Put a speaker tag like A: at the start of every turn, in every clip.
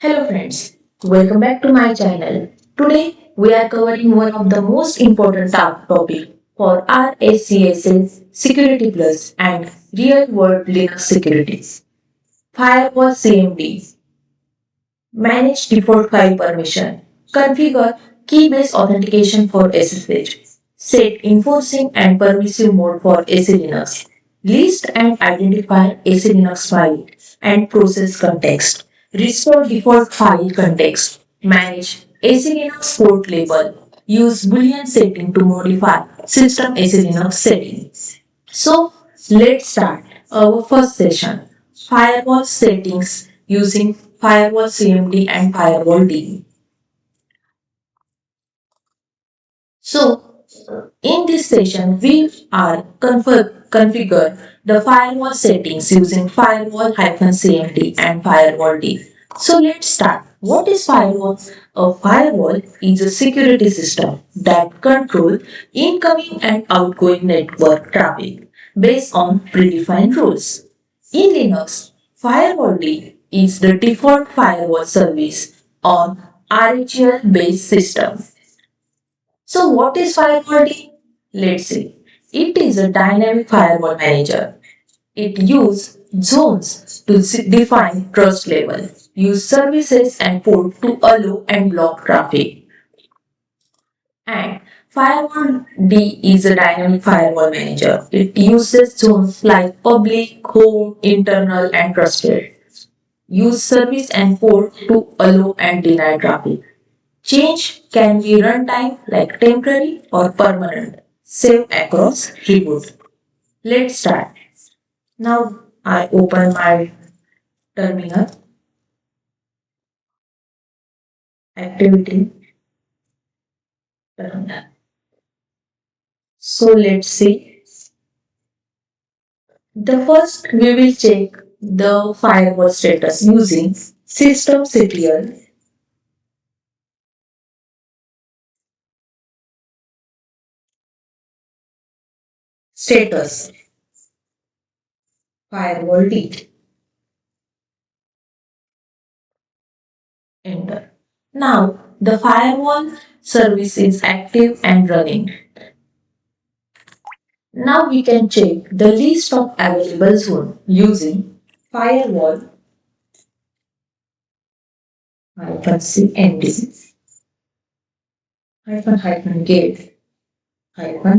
A: Hello friends, welcome back to my channel. Today we are covering one of the most important topic for RHCSA Security Plus and real world Linux securities. Firewall CMD, manage default file permission, configure key-based authentication for SSH, set enforcing and permissive mode for SELinux, list and identify SELinux file and process context, restore default file context, manage SELinux port label, use Boolean setting to modify system SELinux settings. So let's start our first session. Firewall settings using Firewall CMD and Firewall D. So in this session we are configure the firewall settings using Firewall-CMD and Firewall D. So let's start. What is firewall? A firewall is a security system that controls incoming and outgoing network traffic based on predefined rules. In Linux, Firewall D is the default firewall service on RHEL based system. So what is Firewall D? Let's see. It is a dynamic firewall manager. It uses zones to define trust level, use services and port to allow and block traffic. And Firewall D is a dynamic firewall manager. It uses zones like public, home, internal, and trusted. Use service and port to allow and deny traffic. Change can be runtime like temporary or permanent. Save across reboot. Let's start. Now I open my terminal. Activity terminal. So let's see. The first we will check the firewall status using systemctl status firewall D. Enter. Now the firewall service is active and running. Now we can check the list of available zones using firewall -cmd -get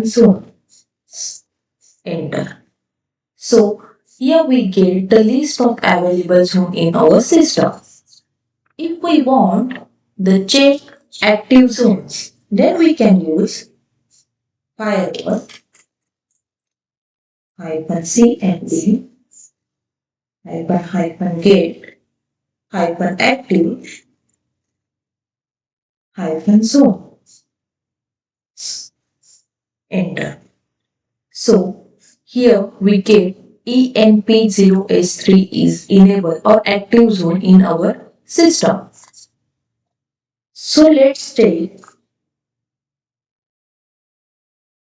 A: -zone. Enter. So here we get the list of available zones in our system. If we want the check active zones, then we can use firewall -cmd -get -active -zone. Enter. So here we get ENP0S3 is enabled or active zone in our system. So let's take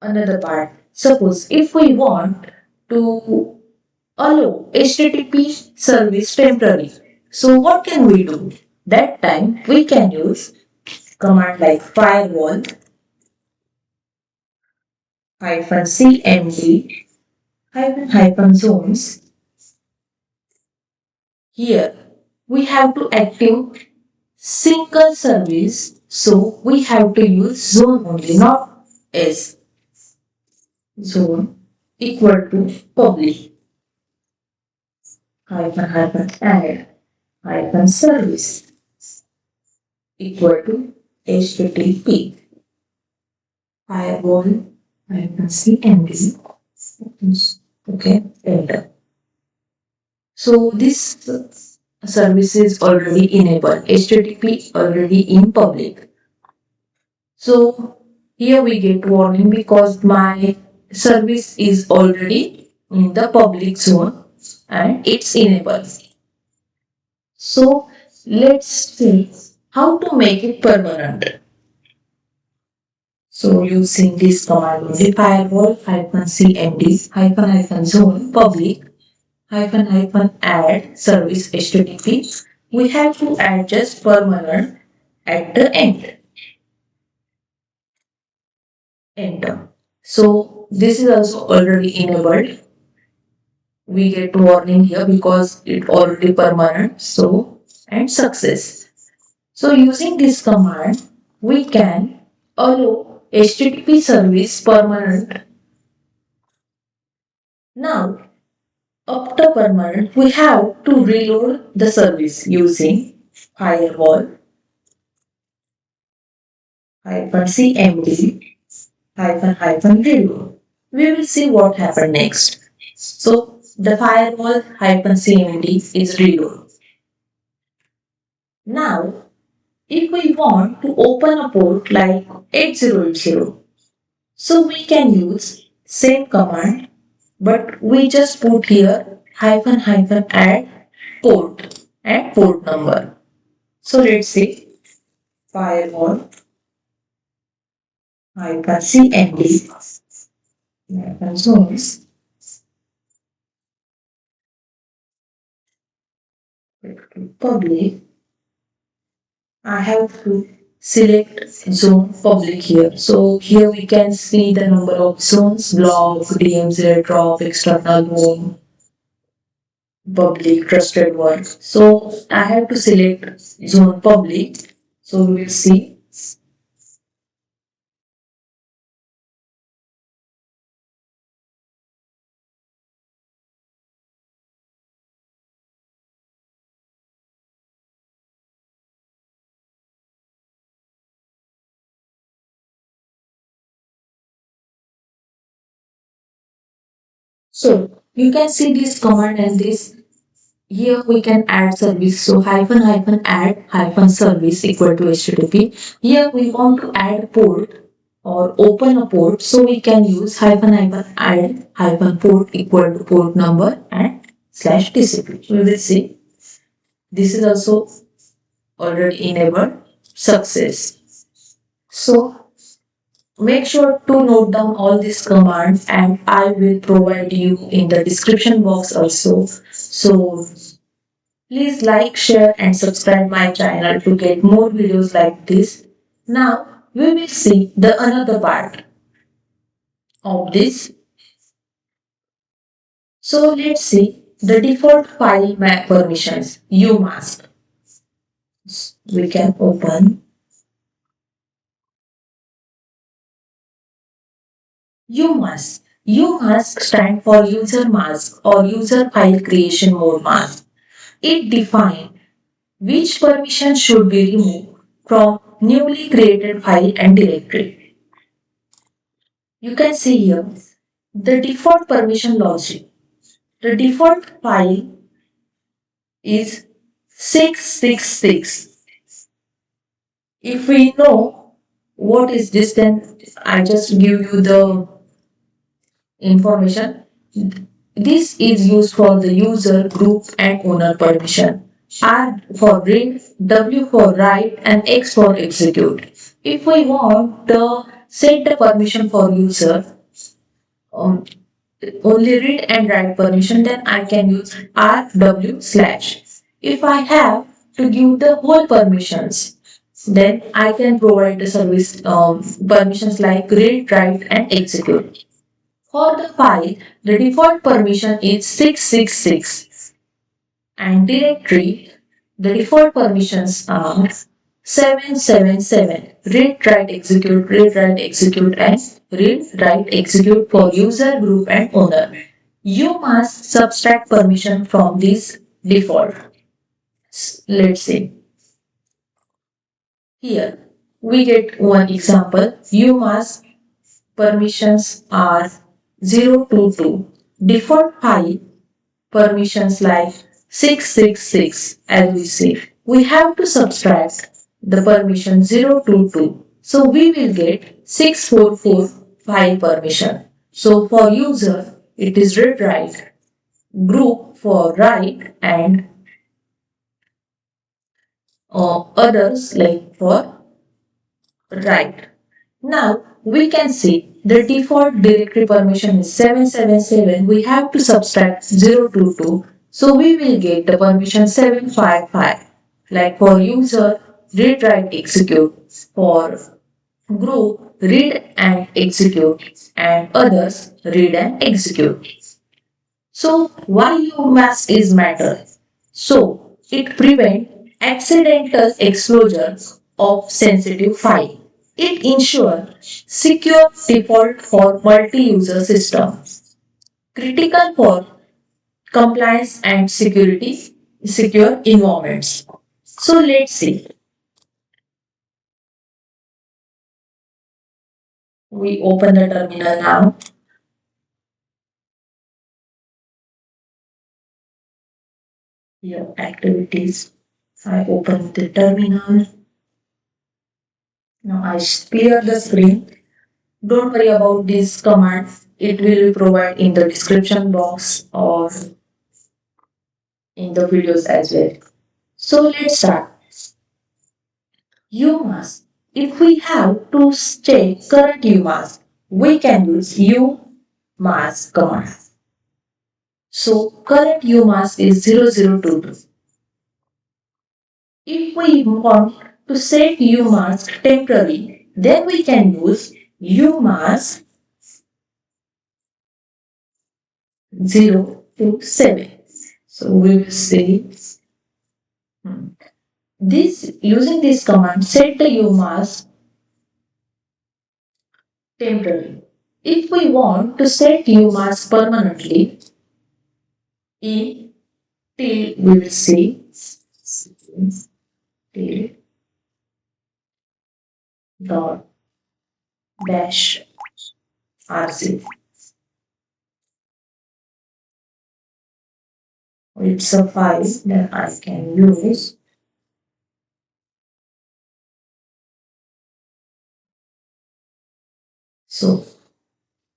A: another part. Suppose if we want to allow HTTP service temporarily, so what can we do? That time we can use command like firewall -cmd -zones. Here we have to active single service, so we have to use zone only, not S. Zone equal to public -add -service equal to HTTP firewall -cmd. Okay, enter. So this service is already enabled. HTTP already in public. So here we get warning because my service is already in the public zone and it's enabled. So let's see how to make it permanent. So using this command only, firewall -cmd -zone public -add service HTTP we have to add just permanent at the end. Enter. So this is also already enabled. We get warning here because it already permanent. So and success. So using this command, we can allow HTTP service permanent. Now, after permanent, we have to reload the service using firewall -cmd reload. We will see what happened next. So the firewall -cmd is reload. Now, if we want to open a port like 8080, so we can use same command, but we just put here --add port and port number. So let's say firewall -cmd zones public. I have to select zone public here. So here we can see the number of zones: block, DMZ, drop, external, home, public, trusted one. So I have to select zone public. So we will see. So you can see this command and this. Here we can add service. So -add service equal to HTTP. Here we want to add port or open a port. So we can use -add port equal to port number and /TCP. We will see. This is also already enabled. Success. So make sure to note down all these commands and I will provide you in the description box also. So please like, share and subscribe my channel to get more videos like this. Now we will see the another part of this. So let's see the default file map permissions, Umask. We can open Umask. Umask stands for user mask or user file creation mode mask. It defines which permission should be removed from newly created file and directory. You can see here the default permission logic. The default file is 666. If we know what is this, then I just give you the information. This is used for the user, group and owner permission. R for read, W for write and X for execute. If we want to set the permission for user, only read and write permission, then I can use RW/. If I have to give the whole permissions, then I can provide the service permissions like read, write and execute. For the file, the default permission is 666 and directory, the default permissions are 777. Read, write, execute and read, write, execute for user, group and owner. You must subtract permission from this default. Let's see. Here we get one example. You must permissions are 022. Default file permissions like 666 as we see. We have to subtract the permission 022. So we will get 644 file permission. So for user it is read write, group for write and others like for write. Now we can see the default directory permission is 777. We have to subtract 022. So we will get the permission 755. like for user, read, write, execute, for group, read and execute, and others, read and execute. So why UMask is matter? So it prevents accidental exposure of sensitive file. It ensures secure default for multi-user systems, critical for compliance and security, secure environments. So let's see. We open the terminal now. Your activities. I open the terminal. Now I clear the screen. Don't worry about this command. It will be provided in the description box or in the videos as well. So let's start. UMask. If we have to check current UMask, we can use UMask command. So current UMask is 0022. If we want to set UMask temporary, then we can use UMask 027. So we will say this using this command set the UMask temporary. If we want to set UMask permanently, in till we will say till dot dash rc. It's a file that I can use. So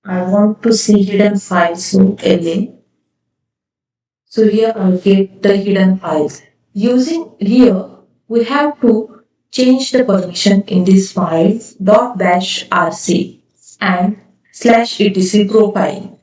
A: I want to see hidden files, so LA. So here I get the hidden files. Using here, we have to change the permission in this file dot bash rc and slash etc profile.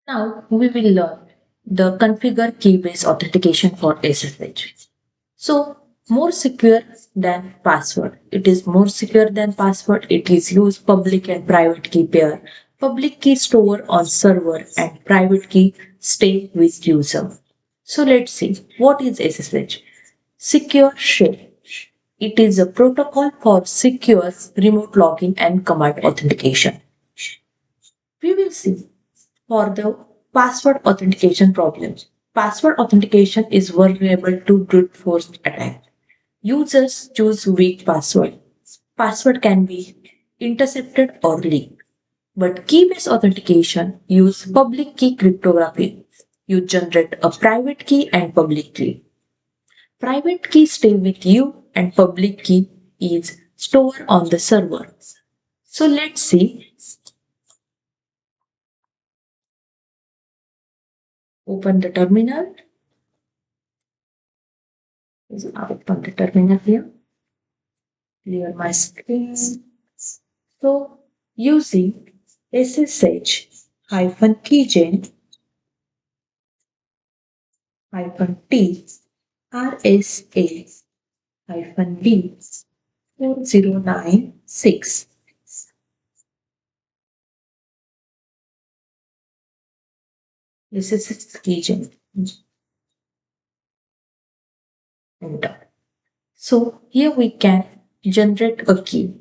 A: Now we will learn the configure key-based authentication for SSH. So more secure than password. It is more secure than password. It is used public and private key pair. Public key store on server and private key stay with user. So let's see what is SSH. Secure shell. It is a protocol for secure remote login and command authentication. We will see for the password authentication problems. Password authentication is vulnerable to brute force attack. Users choose weak password. Password can be intercepted or leaked. But key-based authentication use public key cryptography. You generate a private key and public key. Private key stay with you and public key is stored on the server. So let's see. Open the terminal. Open the terminal here. Clear my screen. So using SSH keygen -t RSA -d 4096. This is its keygen. Enter. So here we can generate a key.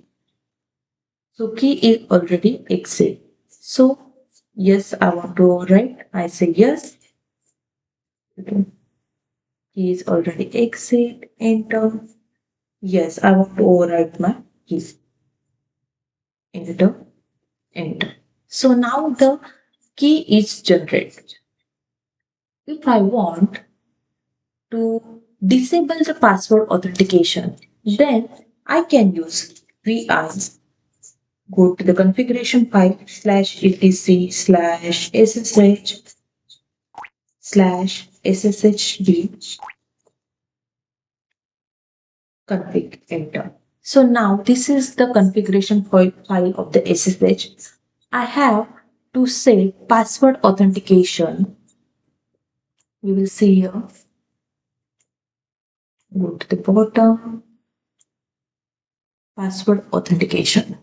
A: So key is already exit. So yes, I want to overwrite. I say yes. Key is already exit. Enter. Yes, I want to overwrite my key. Enter. Enter. So now the key is generated. If I want to disable the password authentication, then I can use vi. Go to the configuration file /etc/ssh/sshd config. Enter. So now this is the configuration file of the SSH. I have to say password authentication. We will see here. Go to the bottom, password authentication.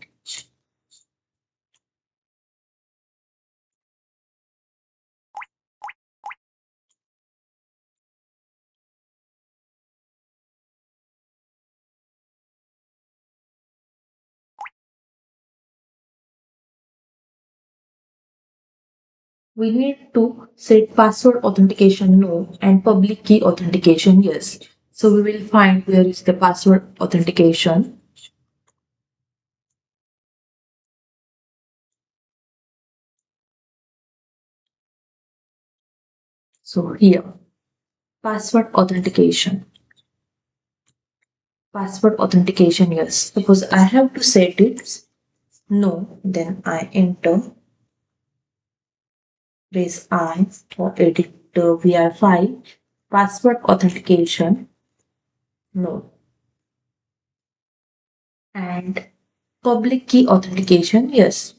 A: We need to set password authentication no and public key authentication yes. So we will find where is the password authentication. So here, password authentication. Password authentication yes. Suppose I have to set it no, then I enter, press I or edit the VR file. Password authentication no. And public key authentication yes.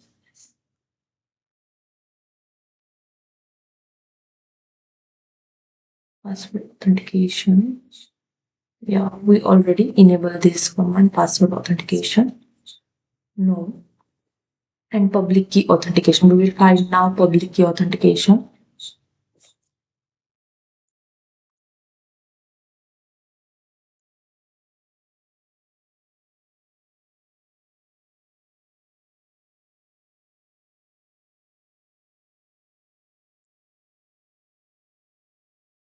A: Password authentication. Yeah, we already enable this command password authentication. No. And public key authentication. We will find now public key authentication.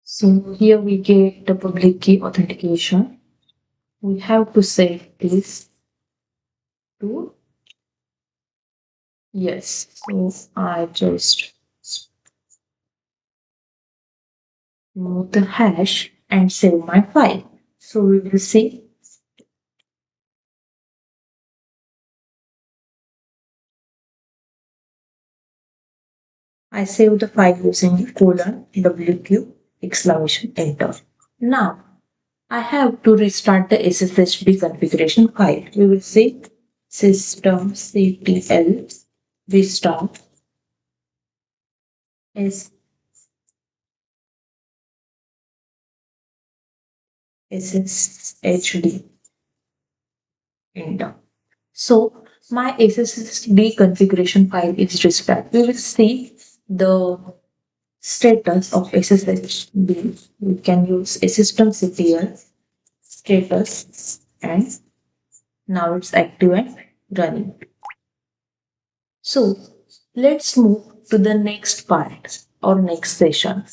A: So here we get the public key authentication. We have to set this to yes. So I just remove the hash and save my file. So we will see. I save the file using colon WQ exclamation enter. Now I have to restart the SSH configuration file. We will say systemctl restart SSHD enter. So my SSHD configuration file is restored. We will see the status of SSHD. We can use systemctl status and now it's active and running. So let's move to the next part or next session.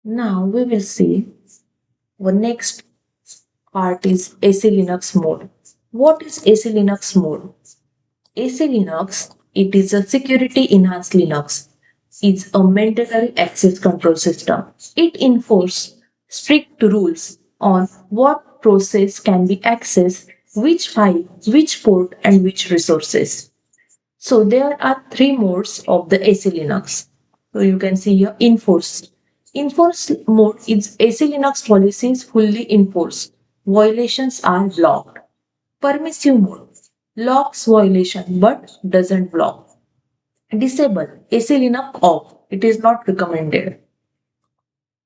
A: Now we will see our next part is SELinux Mode. What is SELinux Mode? SELinux, it is a security enhanced Linux, is a mandatory access control system. It enforces strict rules on what process can be accessed, which file, which port, and which resources. So there are three modes of the SELinux. So you can see here enforce. Enforce mode is SELinux policies fully enforced. Violations are blocked. Permissive mode locks violation but doesn't block. Disable SELinux off. It is not recommended.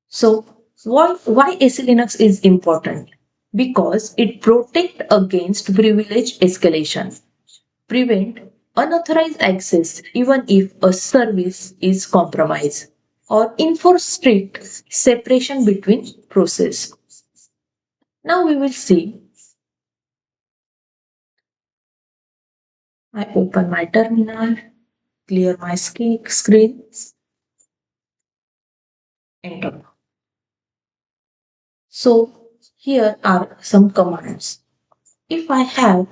A: So why SELinux is important? Because it protects against privilege escalation, prevent unauthorized access even if a service is compromised, or enforce strict separation between processes. Now we will see. I open my terminal, clear my screen, enter. So here are some commands. If I have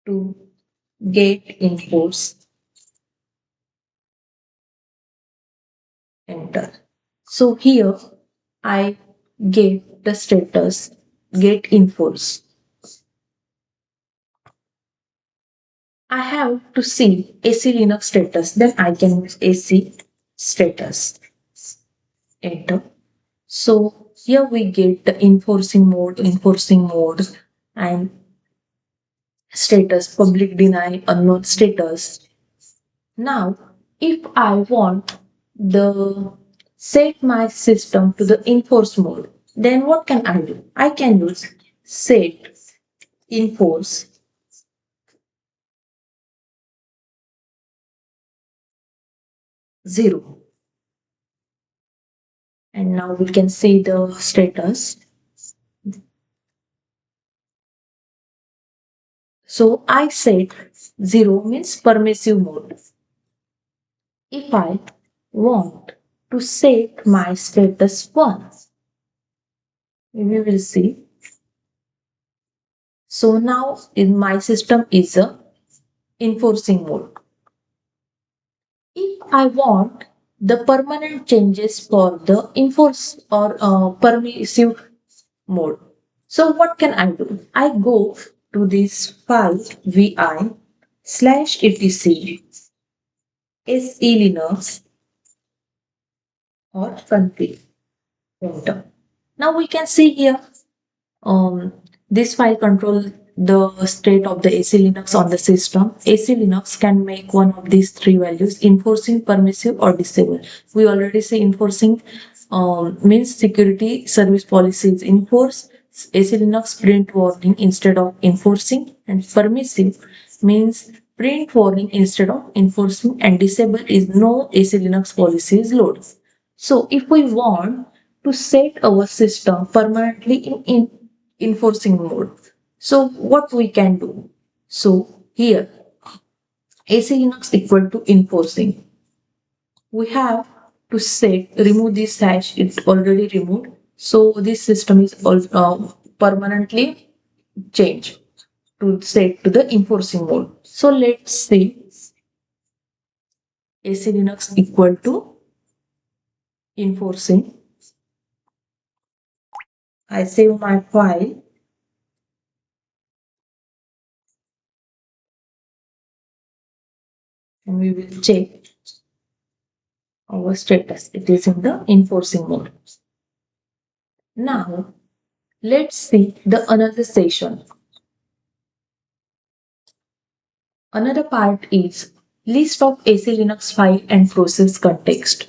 A: to get enforce, enter. So here I gave the status get enforce. I have to see SELinux status, then I can use AC status. Enter. So here we get the enforcing mode, and status, public deny, unknown status. Now, if I want the set my system to the enforce mode, then what can I do? I can use set enforce 0. And now we can see the status. So I set 0 means permissive mode. If I want to set my status 1, we will see. So now in my system is a enforcing mode. If I want the permanent changes for the enforce or permissive mode, so what can I do? I go to this file vi /etc SELinux or config. Enter. Now we can see here this file control the state of the SELinux on the system. SELinux can make one of these three values: enforcing, permissive, or disable. We already say enforcing means security service policies enforce. SELinux print warning instead of enforcing, and permissive means print warning instead of enforcing, and disable is no SELinux policies load. So if we want to set our system permanently in enforcing mode, so what we can do? So here SELinux equal to enforcing. We have to set remove this hash. It's already removed. So this system is permanently changed to set to the enforcing mode. So let's say SELinux equal to enforcing. I save my file and we will check our status. It is in the enforcing mode. Now let's see the another session. Another part is list of SELinux file and process context.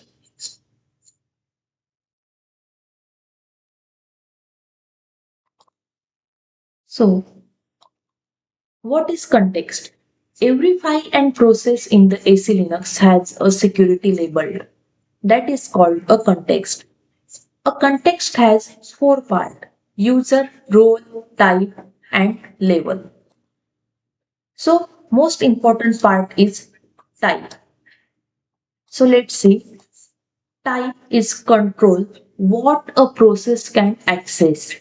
A: So what is context? Every file and process in the SELinux has a security label that is called a context. A context has four parts: user, role, type, and label. So most important part is type. So let's see. Type is control what a process can access.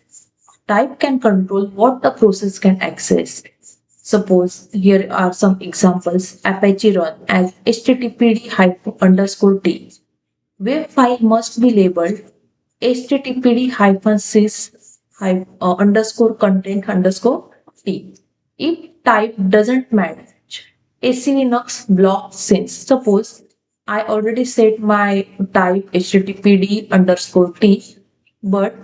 A: Type can control what a process can access. Suppose here are some examples. Apache run as httpd-t. Web file must be labeled httpd-sys underscore content underscore t. If type doesn't match, SELinux block since. Suppose I already set my type httpd underscore t, but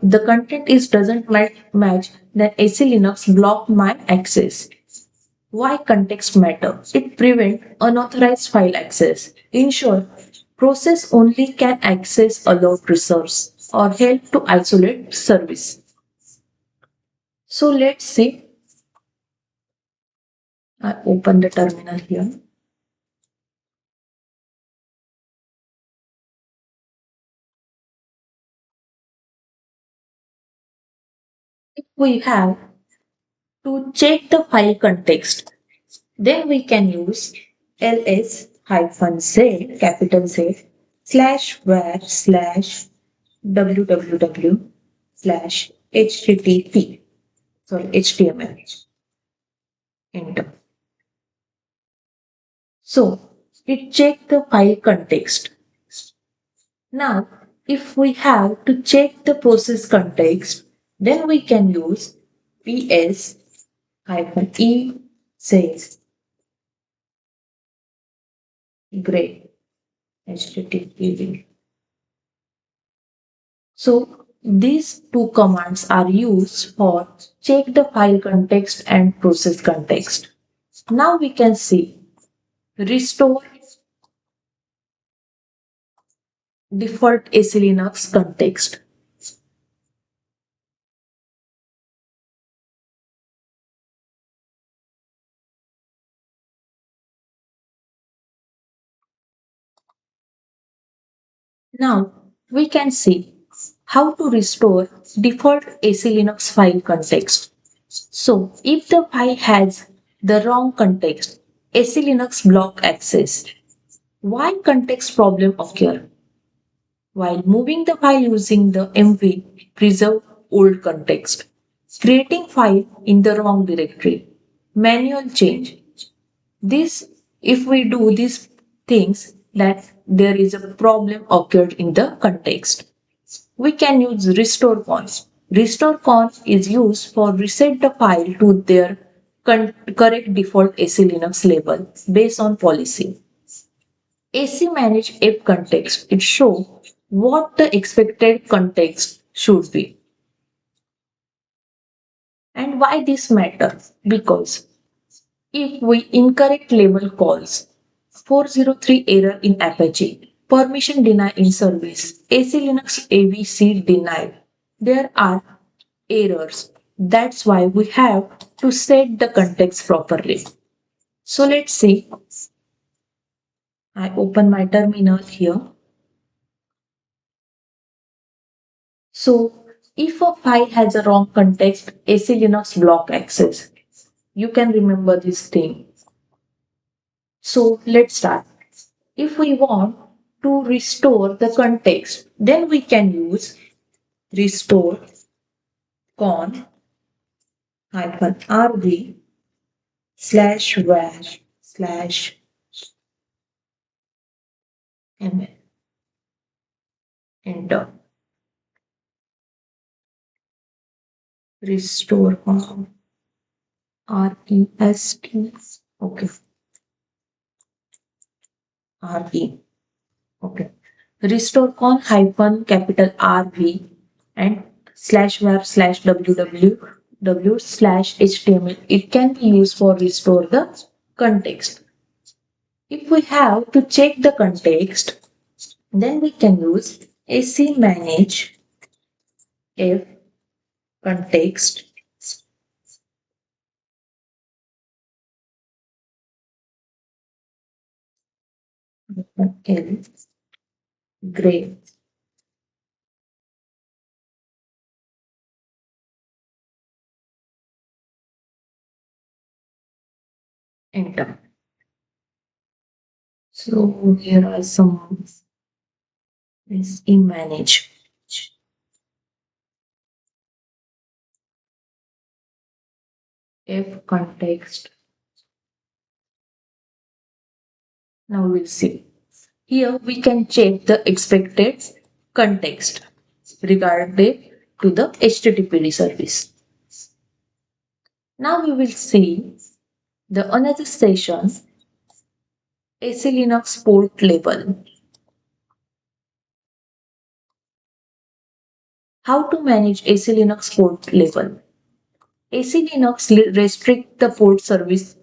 A: the content is doesn't match, then SELinux block my access. Why context matter? It prevents unauthorized file access. Ensure process only can access allowed resource or help to isolate service. So let's see. I open the terminal here. If we have to check the file context, then we can use ls-z capital Z /var /www /HTML. Enter. So it check the file context. Now, if we have to check the process context, then we can use ps-e says gray http. So these two commands are used for check the file context and process context. Now we can see restore default SELinux context. Now we can see how to restore default SELinux file context. So if the file has the wrong context, SELinux block access. Why context problem occur? While moving the file using the MV, preserve old context. Creating file in the wrong directory. Manual change. This, if we do these things, that there is a problem occurred in the context. We can use restorecon. Restorecon is used for reset the file to their correct default SELinux label based on policy. SEmanage if context. It shows what the expected context should be. And why this matters? Because if we incorrect label calls 403 error in Apache, permission deny in service, SELinux AVC denied, there are errors. That's why we have to set the context properly. So let's see. I open my terminal here. So if a file has a wrong context, SELinux block access. You can remember this thing. So let's start. If we want to restore the context, then we can use restore con -rv /var /ml. Enter. Restore con rest. Okay. re. Okay. Restorecon capital RV and /var/www/html. It can be used for restore the context. If we have to check the context, then we can use semanage if context L gray. Enter. So here are some semanage. If context. Now we'll see. Here we can check the expected context regarding to the HTTP service. Now we will see the another session SELinux port label. How to manage SELinux port label? SELinux restrict the port service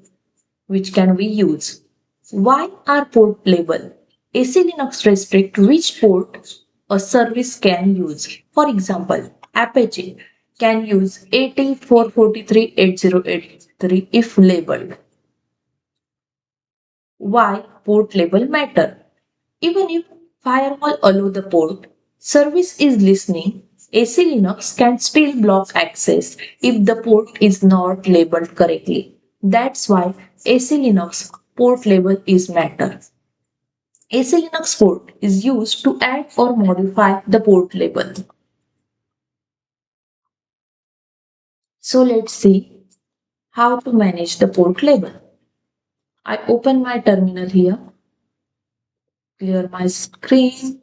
A: which can be used. Why are port label? SELinux restrict which port a service can use. For example, Apache can use 80.443.8083 if labeled. Why port label matter? Even if firewall allow the port, service is listening, SELinux can still block access if the port is not labeled correctly. That's why SELinux port label is matter. SELinux port is used to add or modify the port label. So let's see how to manage the port label. I open my terminal here, clear my screen,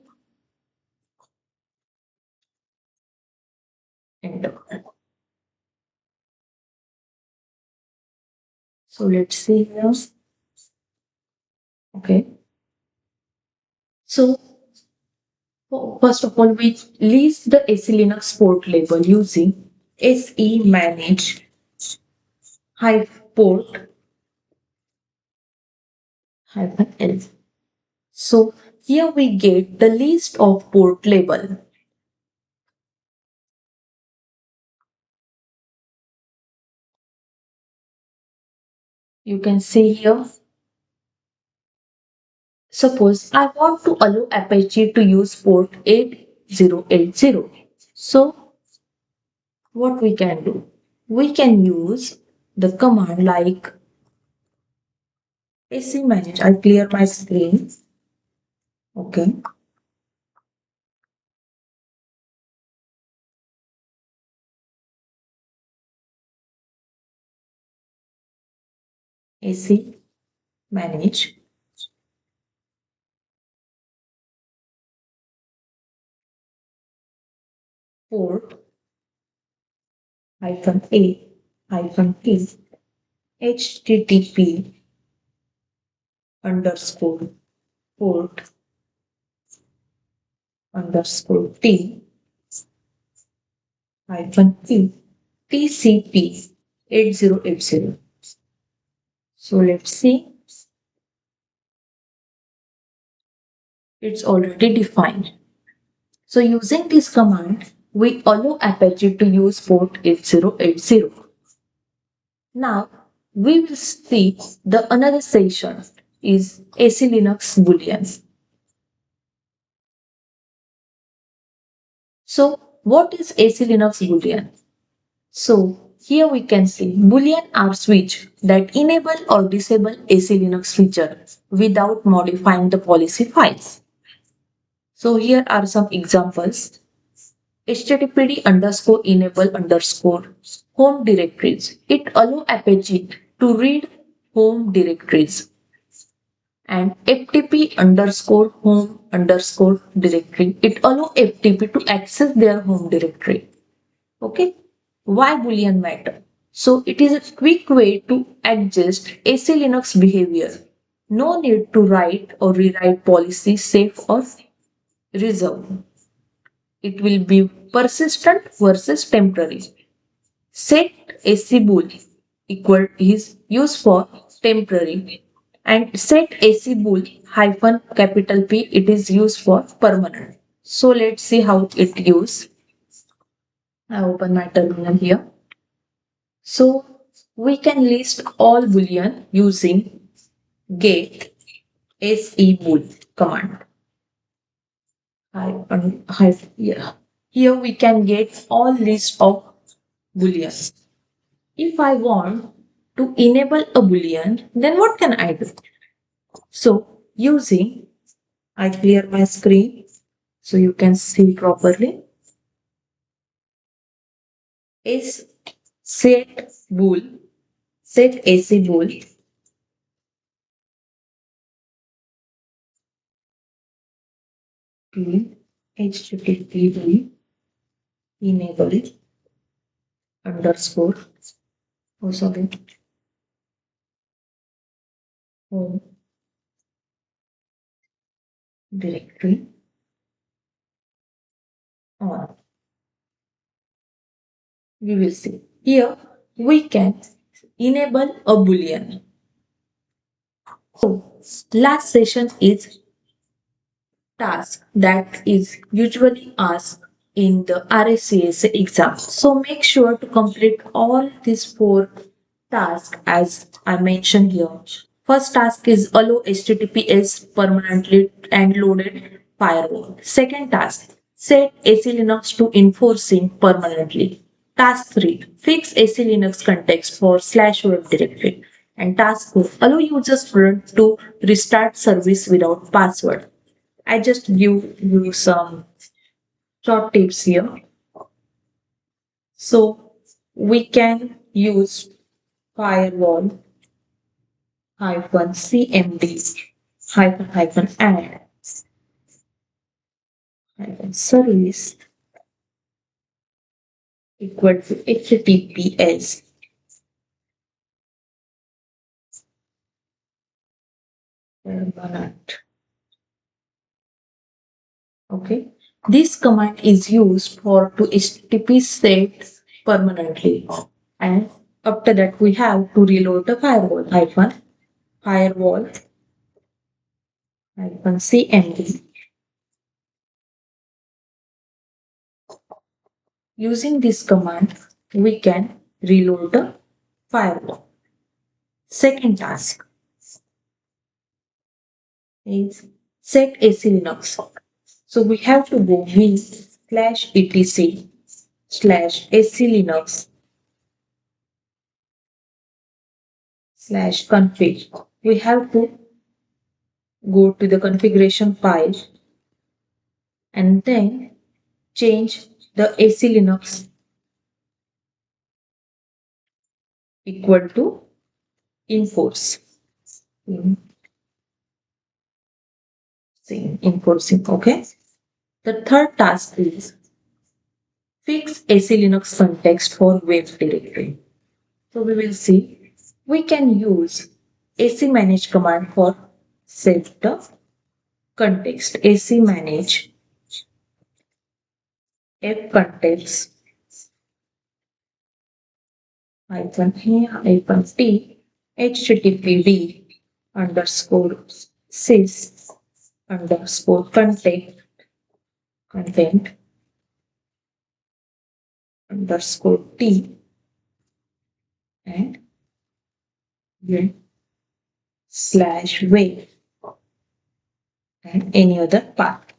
A: enter. So let's see here. Okay. So first of all, we list the SELinux port label using semanage port -L. So here we get the list of port label. You can see here. Suppose I want to allow Apache to use port 8080. So what we can do? We can use the command like semanage. I clear my screen. Okay. SELinux port -A -T HTTP underscore port underscore T -T TCP 8080. So let's see. It's already defined. So using this command, we allow Apache to use port 8080. Now we will see the another session is SELinux Boolean. So what is SELinux Boolean? So here we can see Boolean are switch that enable or disable SELinux feature without modifying the policy files. So here are some examples. HTTPD underscore enable underscore home directories. It allows Apache to read home directories. And FTP underscore home underscore directory. It allows FTP to access their home directory. Okay. Why Boolean matter? So it is a quick way to adjust SELinux behavior. No need to write or rewrite policy safe or reserve. It will be persistent versus temporary. Set AC bool equal is used for temporary and set AC bool hyphen capital P it is used for permanent. So let's see how it used. I open my terminal here. So we can list all boolean using get sebool command. Yeah. Here we can get all list of booleans. If I want to enable a boolean, then what can I do? So using, I clear my screen so you can see properly. Is set bool, set AC bool. HTTP enable underscore home directory on. We will see. Here we can enable a boolean. So last session is task that is usually asked in the RHCSA exam. So make sure to complete all these 4 tasks as I mentioned here. First task is allow HTTPS permanently and loaded firewall. Second task, set SELinux to enforcing permanently. Task 3, fix SELinux context for /web directory. And task 4, allow users to restart service without password. I just give you some short tips here. So we can use firewall cmd add service equal to https permanent. Okay, this command is used for to http set permanently, and after that we have to reload the firewall -cmd. Using this command, we can reload the firewall. Second task is set SELinux. So we have to go win/etc/SELinux/config. We have to go to the configuration file and then change the SELinux equal to enforce. Enforcing, okay. The third task is fix SELinux context for web directory. So we will see we can use semanage command for set the context. semanage f context -t httpd underscore sys underscore content underscore t and win/wave and any other path.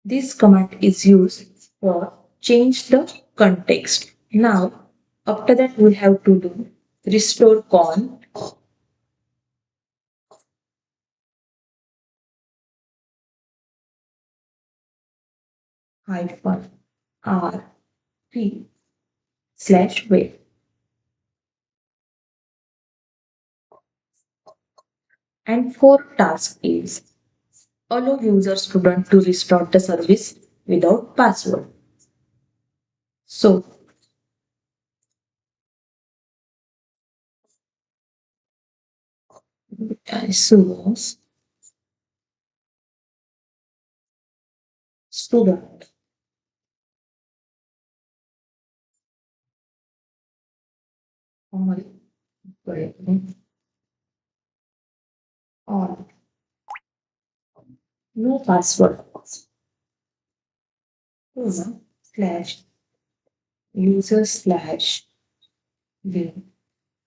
A: This command is used for change the context. Now, after that, we have to do restorecon -rp/web. And fourth task is allow user student to restore the service without password. So, sudo student all no password slash user slash bin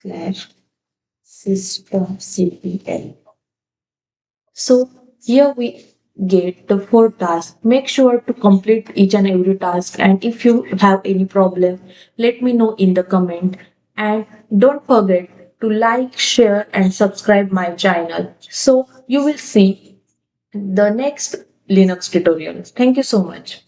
A: slash systemctl. So here we get the four tasks. Make sure to complete each and every task, and if you have any problem, let me know in the comment. And don't forget to like, share and subscribe my channel so you will see the next Linux tutorial. Thank you so much.